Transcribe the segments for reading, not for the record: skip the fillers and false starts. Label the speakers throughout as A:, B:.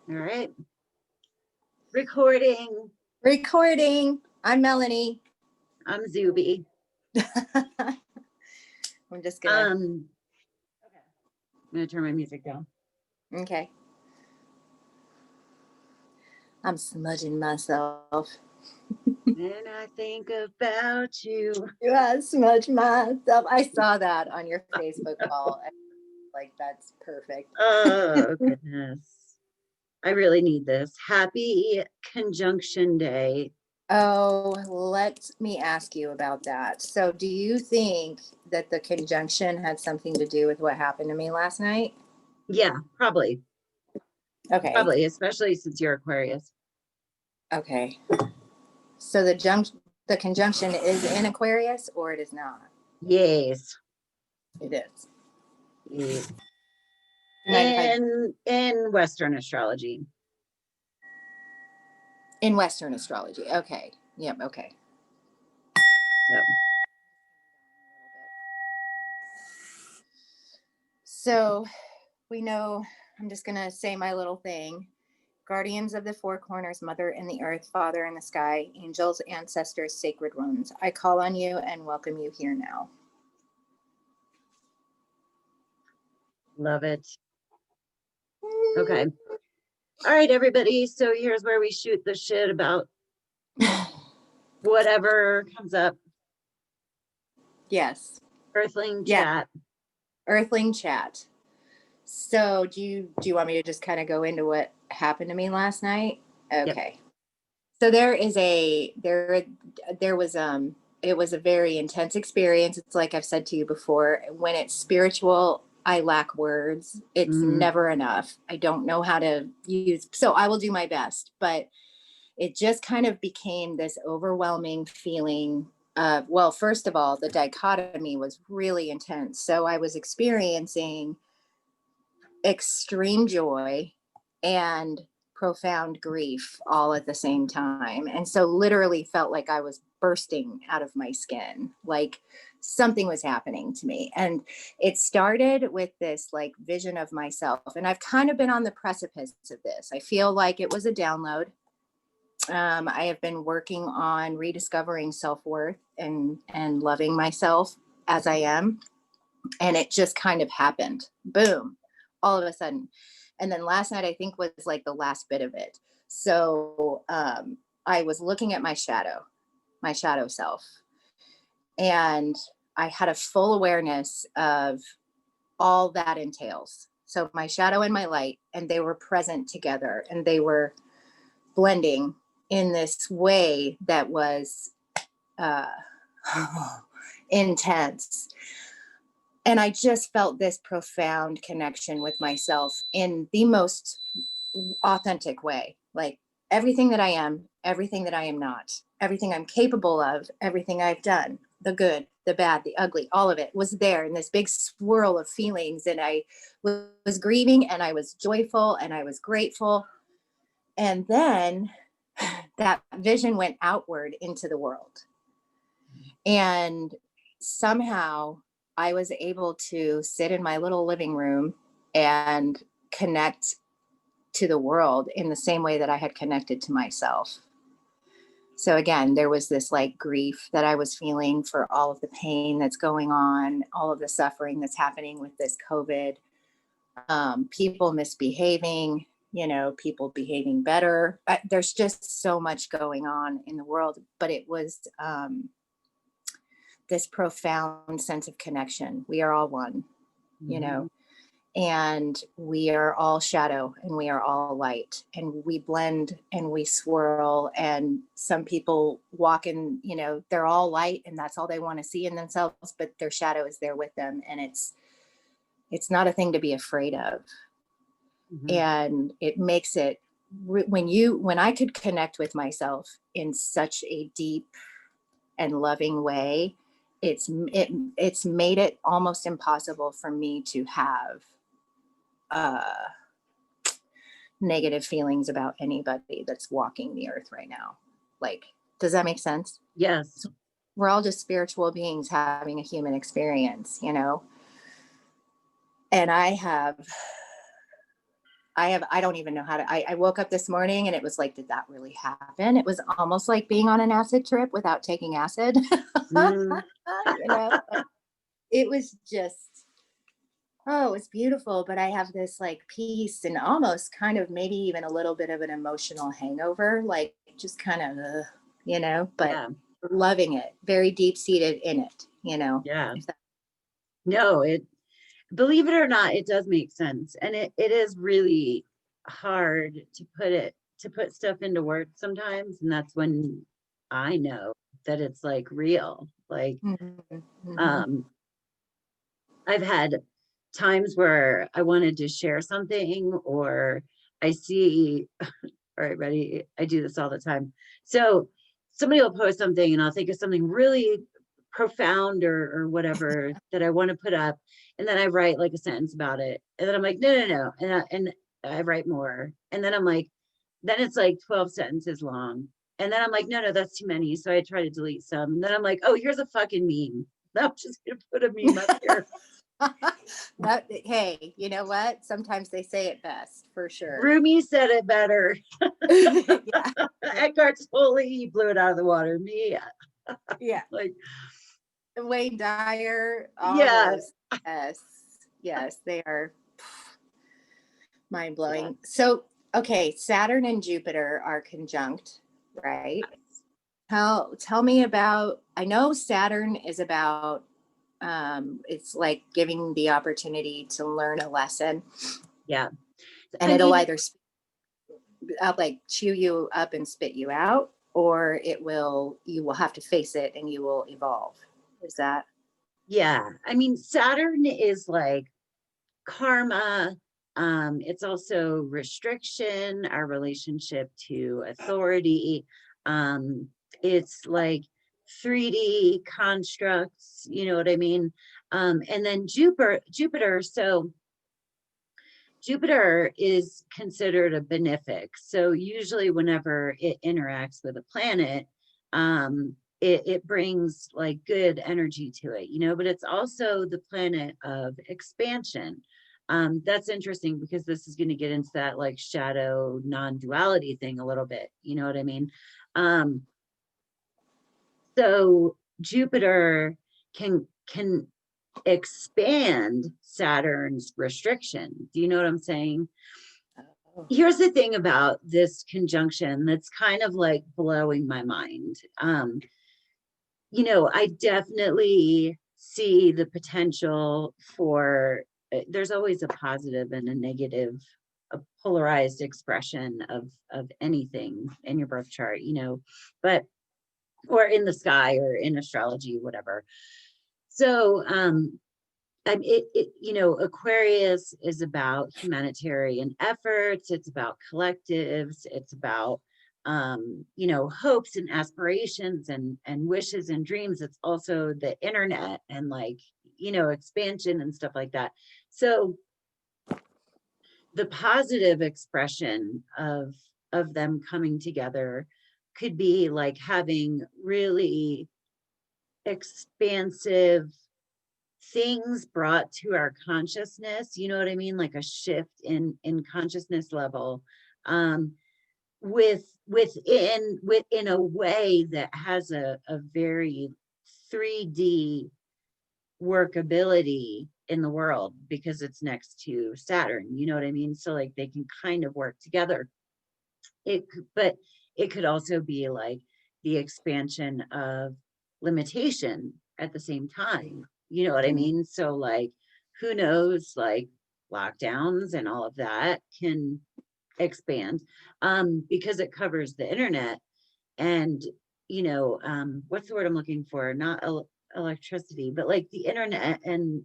A: All right. Recording.
B: Recording. I'm Melanie.
A: I'm Zube.
B: I'm just gonna.
A: Okay. I'm gonna turn my music down.
B: Okay. I'm smudging myself.
A: And I think about you.
B: I smudge myself. I saw that on your Facebook wall. Like, that's perfect.
A: Oh, goodness. I really need this. Happy Conjunction Day.
B: Oh, let me ask you about that. So, do you think that the conjunction had something to do with what happened to me last night?
A: Yeah, probably.
B: Okay.
A: Probably, especially since you're Aquarius.
B: Okay. So the conjunction is in Aquarius, or it is not?
A: Yes.
B: It is.
A: Yes.
B: And
A: In Western astrology.
B: in Western astrology. Okay. Yep. Okay. So we know, I'm just going to say my little thing. Guardians of the four corners, mother in the earth, father in the sky, angels, ancestors, sacred ones. I call on you and welcome you here now.
A: Love it. Okay. All right, everybody. So here's where we shoot the shit about whatever comes up.
B: Yes.
A: Earthling chat.
B: Earthling chat. So do you want me to just kind of go into what happened to me last night? Okay. Yep. So it was a very intense experience. It's like I've said to you before, when it's spiritual, I lack words. It's never enough. I don't know how to use, so I will do my best, but it just kind of became this overwhelming feeling of, well, first of all, the dichotomy was really intense. So I was experiencing extreme joy and profound grief all at the same time. And so literally felt like I was bursting out of my skin, like something was happening to me. And it started with this like vision of myself. And I've kind of been on the precipice of this. I feel like it was a download. I have been working on rediscovering self-worth and loving myself as I am. And it just kind of happened. Boom, all of a sudden. And then last night, I think, was like the last bit of it. So I was looking at my shadow self. And I had a full awareness of all that entails. So my shadow and my light, and they were present together and they were blending in this way that was intense. And I just felt this profound connection with myself in the most authentic way. Like everything that I am, everything that I am not, everything I'm capable of, everything I've done, the good, the bad, the ugly, all of it was there in this big swirl of feelings. And I was grieving and I was joyful and I was grateful. And then that vision went outward into the world. And somehow I was able to sit in my little living room and connect to the world in the same way that I had connected to myself. So again, there was this like grief that I was feeling for all of the pain that's going on, all of the suffering that's happening with this COVID, people misbehaving, people behaving better. There's just so much going on in the world, but it was this profound sense of connection. We are all one, and we are all shadow and we are all light, and we blend and we swirl. And some people walk in, they're all light and that's all they want to see in themselves, but their shadow is there with them. And it's not a thing to be afraid of. And it makes it, when I could connect with myself in such a deep and loving way, it's made it almost impossible for me to have negative feelings about anybody that's walking the earth right now. Like, does that make sense?
A: Yes.
B: We're all just spiritual beings having a human experience, And I have I don't even know how to, I woke up this morning and it was like, did that really happen? It was almost like being on an acid trip without taking acid.
A: Mm,
B: You know, it was just, oh, it's beautiful. But I have this like peace and almost kind of maybe even a little bit of an emotional hangover, like just kind of, you know, but
A: yeah,
B: loving it, very deep seated in it, you know.
A: yeah.
B: If that-
A: No, believe it or not, it does make sense. And it is really hard to put stuff into words sometimes. And that's when I know that it's like real. Like,
B: Mhm, mhm.
A: um, I've had times where I wanted to share something, or I see, all right, ready? I do this all the time. So somebody will post something and I'll think of something really profound or whatever that I want to put up. And then I write like a sentence about it. And then I'm like, no, no, no. And I write more. And then I'm like, then it's like 12 sentences long. And then I'm like, no, no, that's too many. So I try to delete some. And then I'm like, oh, here's a fucking meme. I'm just gonna put a meme up here.
B: Hey, you know what? Sometimes they say it best, for sure.
A: Rumi said it better.
B: Yeah,
A: Eckhart Tolle, he blew it out of the water. Me,
B: yeah.
A: like,
B: Wayne Dyer, all
A: yeah,
B: those. Yes, yes, they are mind
A: yeah.
B: blowing. So, okay, Saturn and Jupiter are conjunct, right? Tell me about. I know Saturn is about. It's like giving the opportunity to learn a lesson,
A: Yeah.
B: and
A: I
B: it'll
A: mean,
B: either like chew you up and spit you out, or you will have to face it and you will evolve. Is that?
A: yeah. I mean, Saturn is like karma. It's also restriction, our relationship to authority. Um, it's like 3D constructs, you know what I mean? And then Jupiter, so Jupiter is considered a benefic. So usually whenever it interacts with a planet, it brings like good energy to it, you know, but it's also the planet of expansion. That's interesting because this is going to get into that like shadow non-duality thing a little bit, you know what I mean? Um, so Jupiter can expand Saturn's restriction. Do you know what I'm saying?
B: Oh.
A: Here's the thing about this conjunction that's kind of like blowing my mind. You know, I definitely see the potential for, there's always a positive and a negative, a polarized expression of anything in your birth chart, you know, but or in the sky or in astrology, whatever. So you know, Aquarius is about humanitarian efforts. It's about collectives. It's about, you know, hopes and aspirations and wishes and dreams. It's also the internet and like, you know, expansion and stuff like that. So the positive expression of them coming together could be like having really expansive things brought to our consciousness, you know what I mean, like a shift in consciousness level, within a way that has a very 3D workability in the world because it's next to Saturn, you know what I mean? So like they can kind of work together. But it could also be like the expansion of limitation at the same time. You know what I mean? So like, who knows, like lockdowns and all of that can expand, because it covers the internet and, you know, what's the word I'm looking for? Not electricity, but like the internet and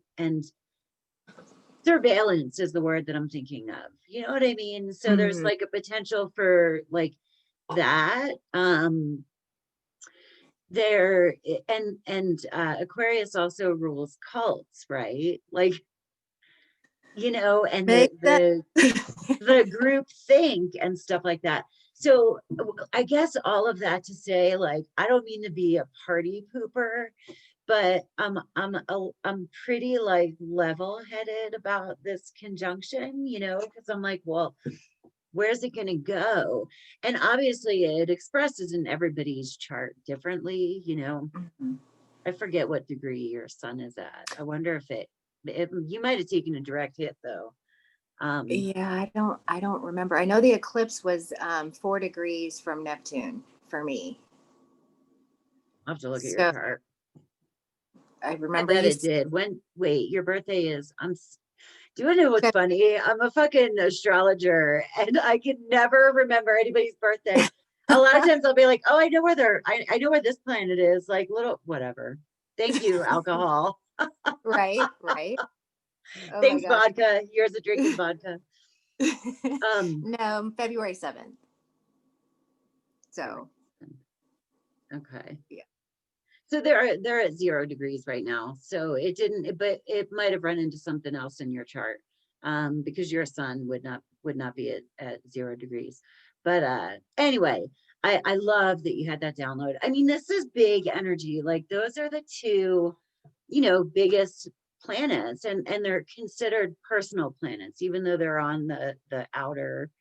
A: surveillance is the word that I'm thinking of. You know what I mean? So there's
B: Mhm.
A: like a potential for like that. There and Aquarius also rules cults, right? Like, you know, and
B: Make that.
A: the group think and stuff like that. So I guess all of that to say, like, I don't mean to be a party pooper, but I'm pretty like level-headed about this conjunction, you know, because I'm like, well, where's it going to go? And obviously it expresses in everybody's chart differently, you know.
B: Mhm.
A: I forget what degree your sun is at. I wonder if you might have taken a direct hit though.
B: Yeah, I don't remember. I know the eclipse was 4 degrees from Neptune for me.
A: I'll have to look at your
B: So
A: chart.
B: I
A: I
B: remember
A: bet
B: you
A: it did. Wait, your birthday is, do you know what's funny? I'm a fucking astrologer and I can never remember anybody's birthday. A lot of times I'll be like, oh, I know where I know where this planet is, like little whatever. Thank you, alcohol.
B: right, right. Oh my
A: Thanks,
B: gosh.
A: vodka. Here's a drinking vodka. Um,
B: No, February 7th. So
A: okay.
B: yeah.
A: So they're at 0 degrees right now. So it didn't, but it might have run into something else in your chart, because your sun would not be at 0 degrees. But anyway, I love that you had that download. I mean, this is big energy. Like those are the two, you know, biggest planets, and they're considered personal planets, even though they're on the outer,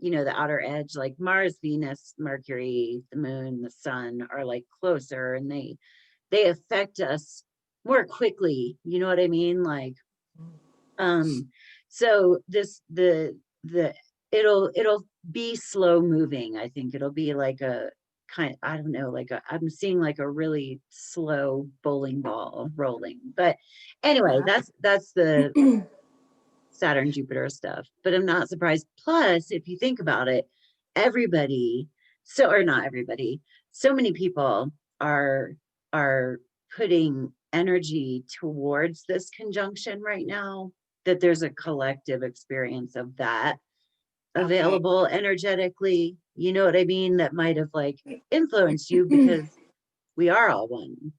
A: you know, the outer edge. Like Mars, Venus, Mercury, the moon, the sun are like closer, and they affect us more quickly, you know what I mean? Like so the it'll be slow moving. I think it'll be like a kind, I don't know, like I'm seeing like a really slow bowling ball rolling. But anyway, that's the Saturn, Jupiter stuff, but I'm not surprised. Plus, if you think about it, everybody, or not everybody, so many people are are putting energy towards this conjunction right now, that there's a collective experience of that
B: Okay.
A: available energetically. You know what I mean? That might have like influenced you because we are all one.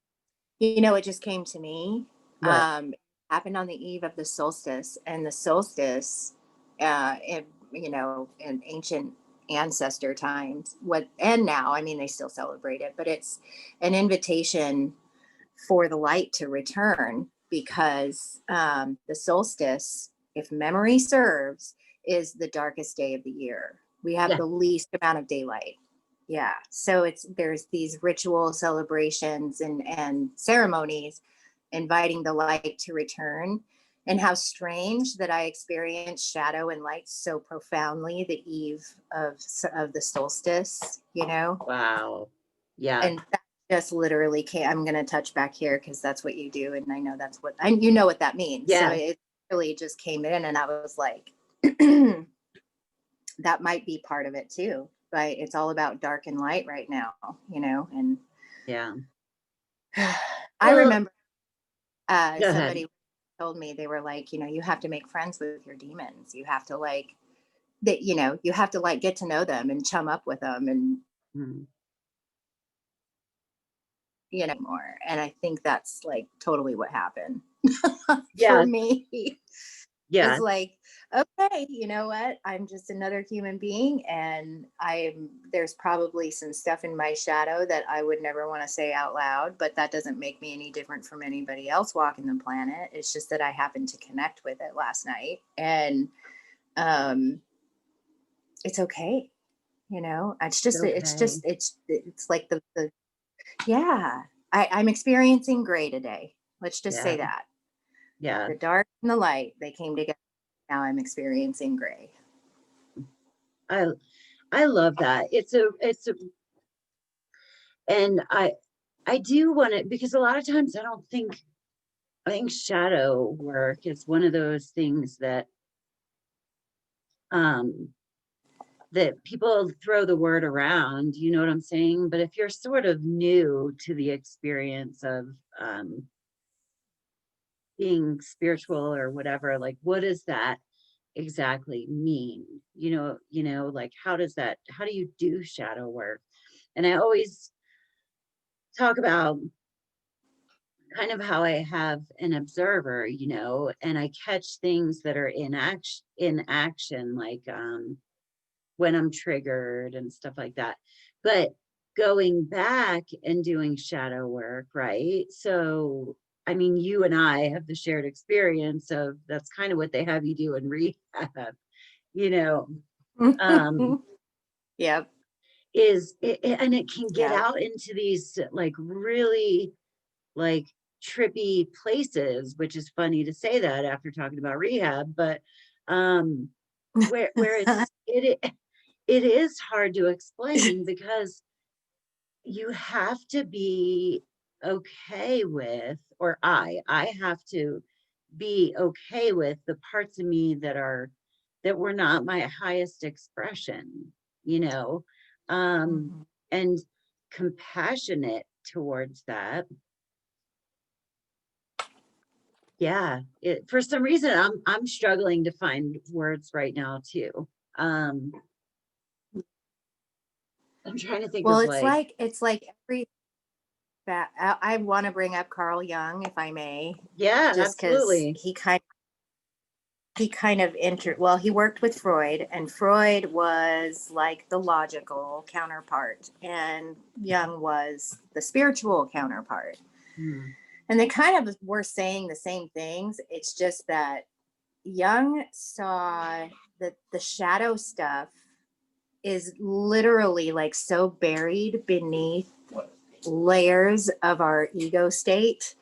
B: You know, it just came to me.
A: What?
B: It happened on the eve of the solstice, and the solstice, you know, in ancient ancestor times, what and now, I mean, they still celebrate it, but it's an invitation for the light to return because the solstice, if memory serves, is the darkest day of the year. We have
A: Yeah.
B: the least amount of daylight. Yeah. So there's these ritual celebrations and ceremonies inviting the light to return. And how strange that I experienced shadow and light so profoundly the eve of the solstice, you know?
A: Wow. Yeah.
B: And that just literally came. I'm going to touch back here because that's what you do. And I know that's what, and you know what that means. So
A: Yeah.
B: it really just came in and I was like, that might be part of it too. But it's all about dark and light right now, you know? And
A: Yeah.
B: I
A: Well,
B: remember
A: go ahead.
B: somebody told me, they were like, you know, you have to make friends with your demons. You have to like, that, you know, you have to like get to know them and chum up with them and,
A: Hmm.
B: you know, more. And I think that's like totally what happened for
A: Yeah.
B: me.
A: Yeah.
B: It's like, okay, you know what? I'm just another human being, and there's probably some stuff in my shadow that I would never want to say out loud, but that doesn't make me any different from anybody else walking the planet. It's just that I happened to connect with it last night, and um, it's okay. You know,
A: Okay.
B: it's like the yeah. I'm experiencing gray today. Let's just
A: Yeah.
B: say that
A: Yeah.
B: the dark and the light, they came together. Now I'm experiencing gray.
A: I I love that. It's a and I do want it, because a lot of times I think shadow work is one of those things um that people throw the word around, you know what I'm saying? But if you're sort of new to the experience of um being spiritual or whatever, like what does that exactly mean? Like how do you do shadow work? And I always talk about kind of how I have an observer, and I catch things that are in action, like when I'm triggered and stuff like that. But going back and doing shadow work, right? So, I mean, you and I have the shared experience of that's kind of what they have you do in rehab, you know, um,
B: Yep.
A: and it can get
B: Yep.
A: out into these like really like trippy places, which is funny to say that after talking about rehab, but where it is hard to explain because you have to be okay with, or I have to be okay with the parts of me that were not my highest expression, you know,
B: Mhm.
A: and compassionate towards that. Yeah, for some reason I'm struggling to find words right now too. Um, I'm trying to think
B: Well,
A: of
B: it's like every that I want to bring up Carl Jung, if I may,
A: yeah,
B: just because
A: absolutely.
B: he kind of entered. Well, he worked with Freud, and Freud was like the logical counterpart, and Jung was the spiritual counterpart.
A: Hmm.
B: And they kind of were saying the same things. It's just that Jung saw that the shadow stuff is literally like so buried beneath layers of our ego state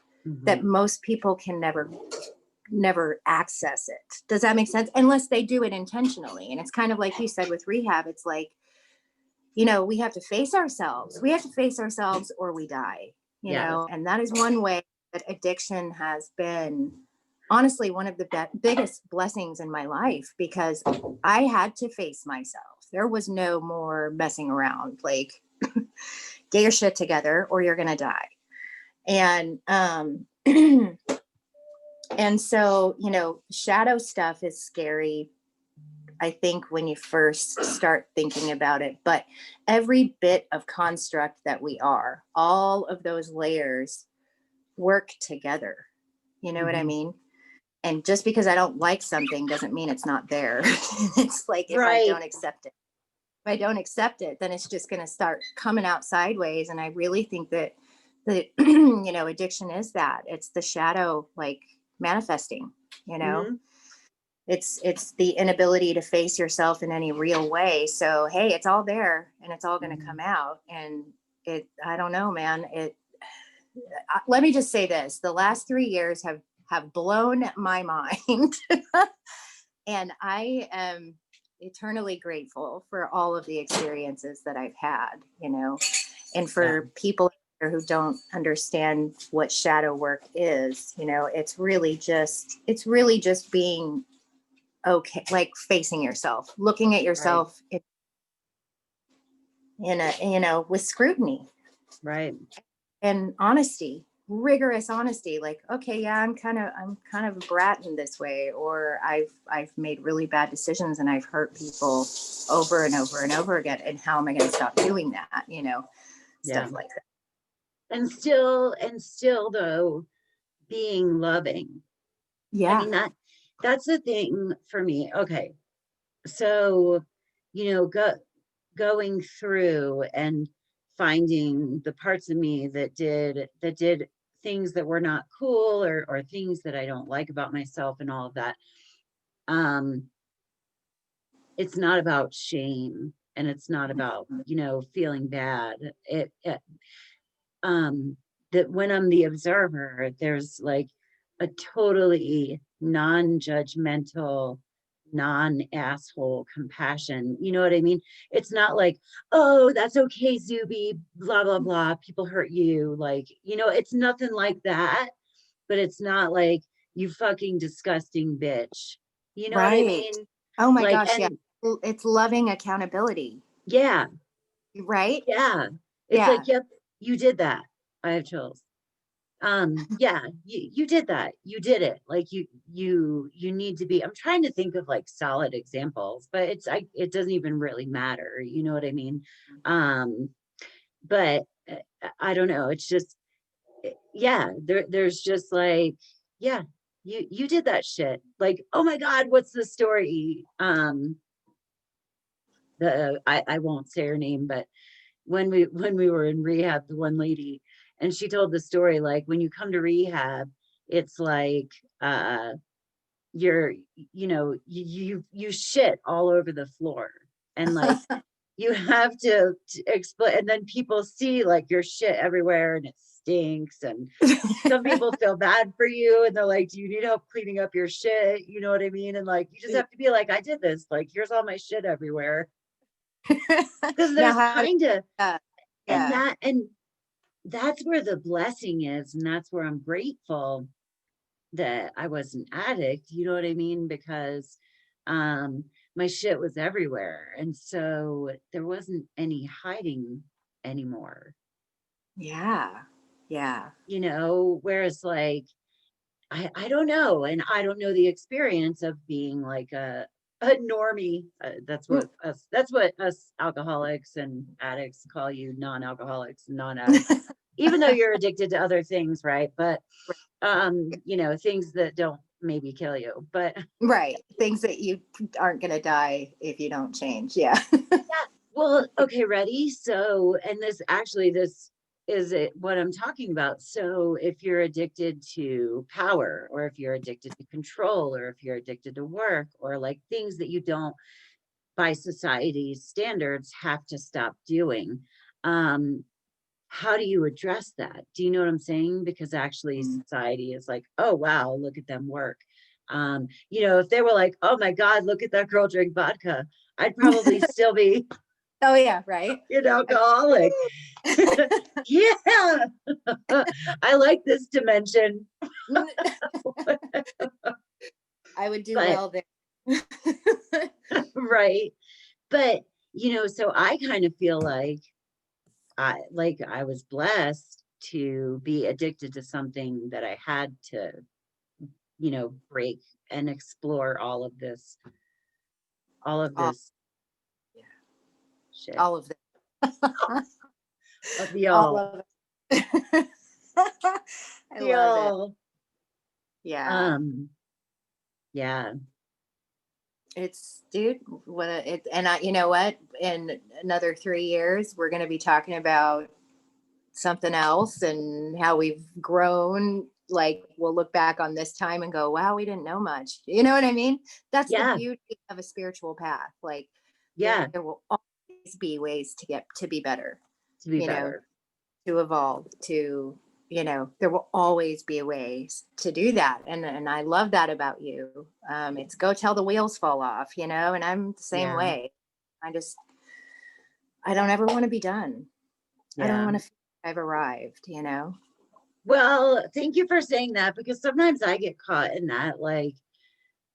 B: that
A: Mhm.
B: most people can never access it. Does that make sense? Unless they do it intentionally. And it's kind of like you said with rehab, it's like, you know, we have to face ourselves. We have to face ourselves or we die, you
A: Yes.
B: know, and that is one way that addiction has been honestly one of the biggest blessings in my life because I had to face myself. There was no more messing around. Like, get your shit together or you're going to die. And, and so, you know, shadow stuff is scary, I think, when you first start thinking about it. But every bit of construct that we are, all of those layers work together. You know what I
A: Mhm.
B: mean? And just because I don't like something doesn't mean it's not there. It's like if I
A: Right.
B: don't accept it. If I don't accept it, then it's just going to start coming out sideways. And I really think that you know, addiction is that it's the shadow, like manifesting, you know,
A: Mhm.
B: it's the inability to face yourself in any real way. So, hey, it's all there and it's all going to
A: Mhm.
B: come out. And I don't know, man, let me just say this. The last 3 years have blown my mind. And I am eternally grateful for all of the experiences that I've had, you know, and
A: Yeah.
B: for people who don't understand what shadow work is, you know, it's really just being okay, like facing yourself, looking at
A: Right.
B: yourself in a, you know, with scrutiny
A: Right.
B: and honesty, rigorous honesty. Like, okay, yeah, I'm kind of a brat in this way, or I've made really bad decisions and I've hurt people over and over and over again. And how am I going to stop doing that? You know,
A: Yeah.
B: stuff like that.
A: And still though, being loving. I
B: Yeah.
A: mean, that's the thing for me. Okay. So, you know, going through and finding the parts of me that did things that were not cool or things that I don't like about myself and all of that. Um, it's not about shame and it's not about, you know, feeling bad. It that when I'm the observer, there's like a totally non-judgmental, non-asshole compassion. You know what I mean? It's not like, oh, that's okay, Zuby, blah, blah, blah. People hurt you. Like, you know, it's nothing like that, but it's not like you fucking disgusting bitch. You know what I
B: Right.
A: mean?
B: Oh my
A: Like,
B: gosh. Yeah.
A: and
B: It's loving accountability.
A: yeah,
B: Right.
A: yeah. It's
B: Yeah.
A: like, yep, you did that. I have chills. Yeah, you did that, you did it, like you need to be, I'm trying to think of like solid examples, but it doesn't even really matter, you know what I mean? But I don't know, it's just yeah, there's just like, yeah, you did that shit, like, oh my god, what's the story? The I won't say her name, but when we were in rehab, the one lady, and she told the story, like when you come to rehab, it's like you're, you know, you shit all over the floor, and like you have to explain, and then people see like your shit everywhere and it stinks, and some people feel bad for you and they're like, do you need help cleaning up your shit, you know what I mean? And like you just have to be like, I did this, like here's all my shit everywhere, because
B: Now,
A: there's
B: how,
A: kind of,
B: yeah,
A: and
B: yeah,
A: that's where the blessing is, and that's where I'm grateful that I was an addict, you know what I mean? Because my shit was everywhere. And so there wasn't any hiding anymore,
B: yeah, yeah.
A: you know, whereas like I don't know, and I don't know the experience of being like a normie. That's what us alcoholics and addicts call you, non-alcoholics and non-addicts, even though you're addicted to other things, right? But you know, things that don't maybe kill you, but
B: Right. Things that you aren't going to die if you don't change. Yeah.
A: yeah. Well, okay, ready? So, and this is it what I'm talking about. So, if you're addicted to power, or if you're addicted to control, or if you're addicted to work, or like things that you don't, by society's standards, have to stop doing, um, how do you address that? Do you know what I'm saying? Because actually
B: Mm.
A: society is like, oh wow, look at them work. You know, if they were like, oh my God, look at that girl drink vodka, I'd probably still be
B: Oh, yeah. Right.
A: an alcoholic. Yeah. I like this dimension.
B: I would do
A: But
B: well there.
A: right. But you know, so I kind of feel like I was blessed to be addicted to something that I had to, you know, break and explore all of
B: all,
A: this shit
B: all of them.
A: of the
B: All
A: all.
B: of it. I
A: The
B: love it.
A: all.
B: Yeah.
A: Um, yeah.
B: It's, dude, what a, it, and I, you know what? In another 3 years, we're going to be talking about something else and how we've grown. Like we'll look back on this time and go, wow, we didn't know much. You know what I mean? That's the
A: Yeah.
B: beauty of a spiritual path. Like
A: Yeah.
B: there will always be ways to get to be better,
A: To be
B: you know,
A: better.
B: to evolve, to, you know, there will always be ways to do that. And I love that about you. It's go tell the wheels fall off, you know, and I'm the same
A: Yeah.
B: way. I just, I don't ever want to be done. I don't
A: Yeah.
B: want to feel like I've arrived, you know?
A: Well, thank you for saying that, because sometimes I get caught in that, like,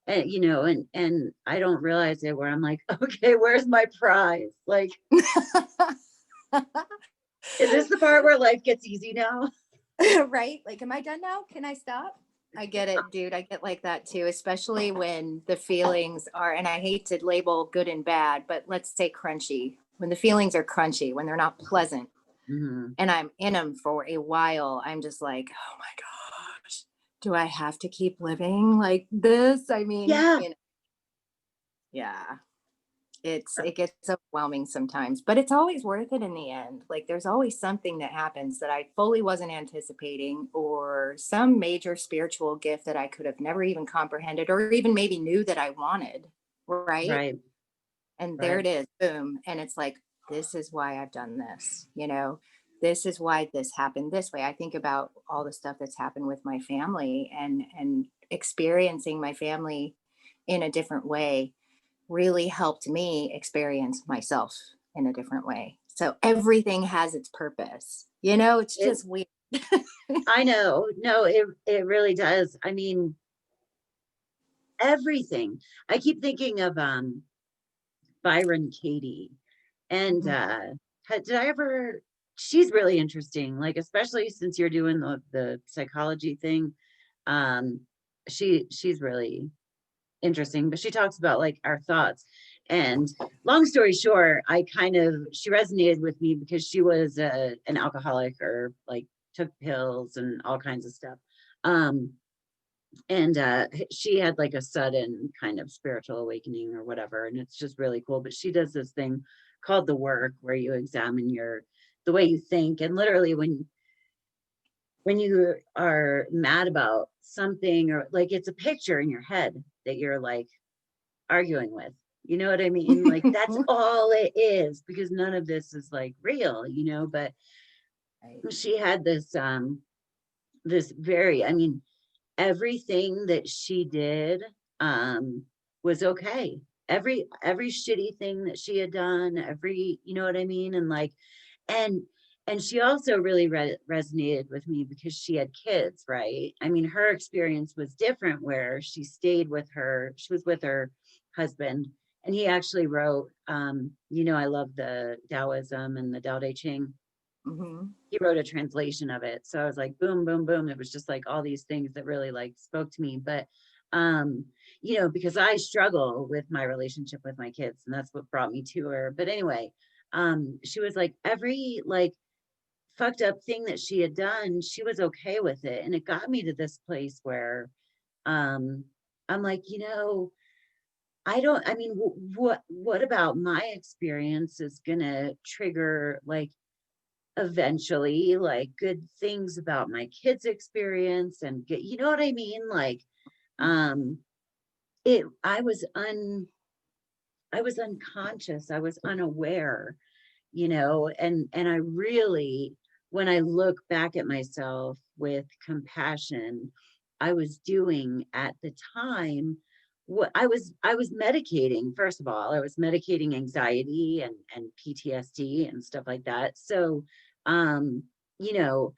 A: and you know, and I don't realize it, where I'm like, okay, where's my prize? Like, is this the part where life gets easy now?
B: Right? Like, am I done now? Can I stop? I get it, dude. I get like that too, especially when the feelings are, and I hate to label good and bad, but let's say crunchy. When the feelings are crunchy, when they're not pleasant,
A: Mhm.
B: and I'm in them for a while, I'm just like, oh my gosh, do I have to keep living like this? I mean,
A: Yeah.
B: you know, yeah. It gets overwhelming sometimes, but it's always worth it in the end. Like there's always something that happens that I fully wasn't anticipating, or some major spiritual gift that I could have never even comprehended or even maybe knew that I wanted, right?
A: Right.
B: And there
A: Right.
B: it is, boom. And it's like, this is why I've done this, you know, this is why this happened this way. I think about all the stuff that's happened with my family, and experiencing my family in a different way really helped me experience myself in a different way. So everything has its purpose. You know, it's
A: It,
B: just weird.
A: I know. No, it really does. I mean, everything. I keep thinking of Byron Katie, and
B: Mhm.
A: did I ever, she's really interesting, like especially since you're doing the psychology thing. Um she's really interesting, but she talks about like our thoughts. And long story short, I kind of, she resonated with me because she was an alcoholic, or like took pills and all kinds of stuff. Um, and she had like a sudden kind of spiritual awakening or whatever, and it's just really cool. But she does this thing called The Work, where you examine the way you think. And literally when you are mad about something, or like it's a picture in your head that you're like arguing with, you know what I mean? Like that's all it is, because none of this is like real, but
B: Right.
A: she had this very, I mean, everything that she did was okay. Every shitty thing that she had done, you know what I mean? And like, and and she also really resonated with me because she had kids, right? I mean, her experience was different, where she was with her husband, and he actually wrote, I love the Taoism and the Tao Te Ching.
B: Mm-hmm.
A: He wrote a translation of it. So I was like, boom, boom, boom. It was just like all these things that really like spoke to me. But, because I struggle with my relationship with my kids, and that's what brought me to her. But anyway, she was like, every like fucked up thing that she had done, she was okay with it. And it got me to this place where I'm like, I mean, what about my experience is gonna trigger like eventually like good things about my kids' experience, and get, you know what I mean? Like, um, it, I was unconscious, I was unaware, and I really, when I look back at myself with compassion, I was doing at the time what I was medicating. First of all, I was medicating anxiety and PTSD and stuff like that. So, um, you know,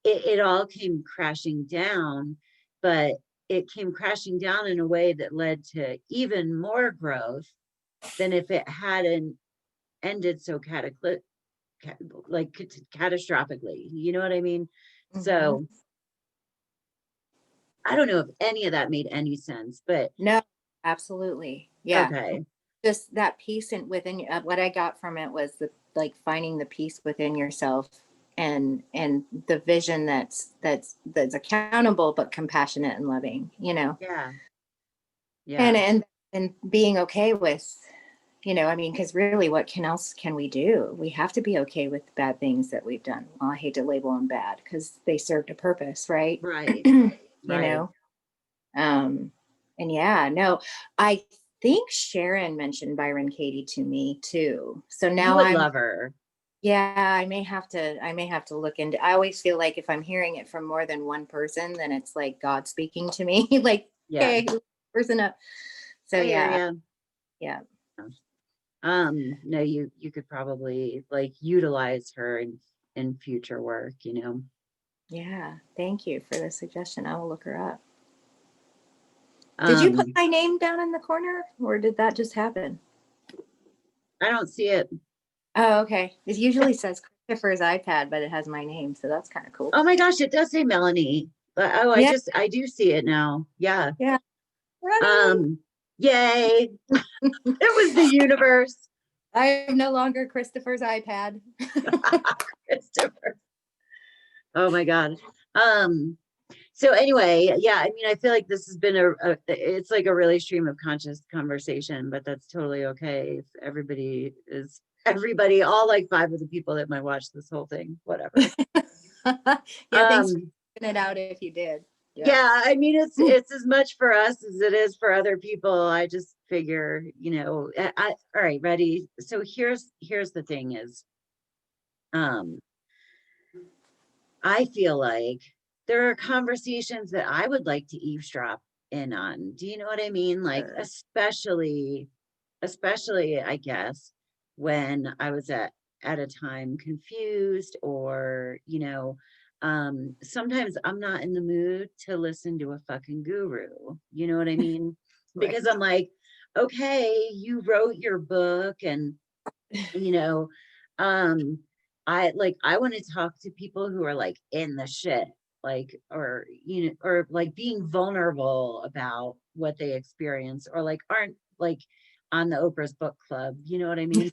A: it all came crashing down, but it came crashing down in a way that led to even more growth than if it hadn't ended so catastrophically. You know what I mean?
B: Mm-hmm.
A: So I don't know if any of that made any sense, but
B: No, absolutely. Yeah.
A: okay.
B: Just that peace and within what I got from it was the like finding the peace within yourself, and the vision that's accountable but compassionate and loving,
A: Yeah.
B: and
A: Yeah.
B: and being okay with, I mean, because really, what else can we do? We have to be okay with the bad things that we've done. Well, I hate to label them bad because they served a purpose, right?
A: Right.
B: you
A: Right.
B: know um and yeah, no, I think Sharon mentioned Byron Katie to me too, so
A: You
B: now
A: would love her.
B: I may have to look into. I always feel like if I'm hearing it from more than one person, then it's like God speaking to me. Like,
A: Yeah.
B: hey, person up. So
A: I hear
B: yeah.
A: you.
B: Yeah.
A: No, you could probably like utilize her in future work,
B: Yeah, thank you for the suggestion. I will look her up. Did you put
A: Um,
B: my name down in the corner, or did that just happen?
A: I don't see it.
B: Oh, okay. It usually says Christopher's iPad, but it has my name, so that's kind of cool.
A: Oh my gosh, it does say Melanie. But oh,
B: Yeah,
A: I do see it now. Yeah.
B: yeah. Ready?
A: Um, Yay. It was the universe.
B: I am no longer Christopher's iPad.
A: Christopher. Oh my God. So anyway, yeah, I mean, I feel like this has been it's like a really stream of conscious conversation, but that's totally okay. If everybody, all like 5 of the people that might watch this whole thing, whatever.
B: Yeah, thanks for putting it out if you did. Yeah.
A: Yeah, I mean, it's as much for us as it is for other people. I just figure, all right, ready. So here's the thing is, um, I feel like there are conversations that I would like to eavesdrop in on. Do you know what I mean? Like,
B: Sure.
A: especially, I guess, when I was at a time confused, or, sometimes I'm not in the mood to listen to a fucking guru. You know what I mean?
B: Right.
A: Because I'm like, okay, you wrote your book, and you know, um, I want to talk to people who are like in the shit, like, or, or like being vulnerable about what they experience, or like aren't like on the Oprah's book club. You know what I mean?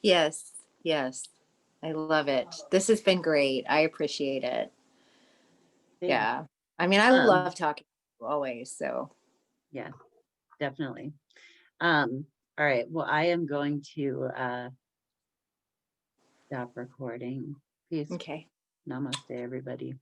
B: Yes. Yes. I love it. This has been great. I appreciate it.
A: Thanks.
B: Yeah. I mean, I
A: Um,
B: love talking to you always. So,
A: yeah, definitely. All right. Well, I am going to Stop recording. Peace.
B: Okay.
A: Namaste, everybody.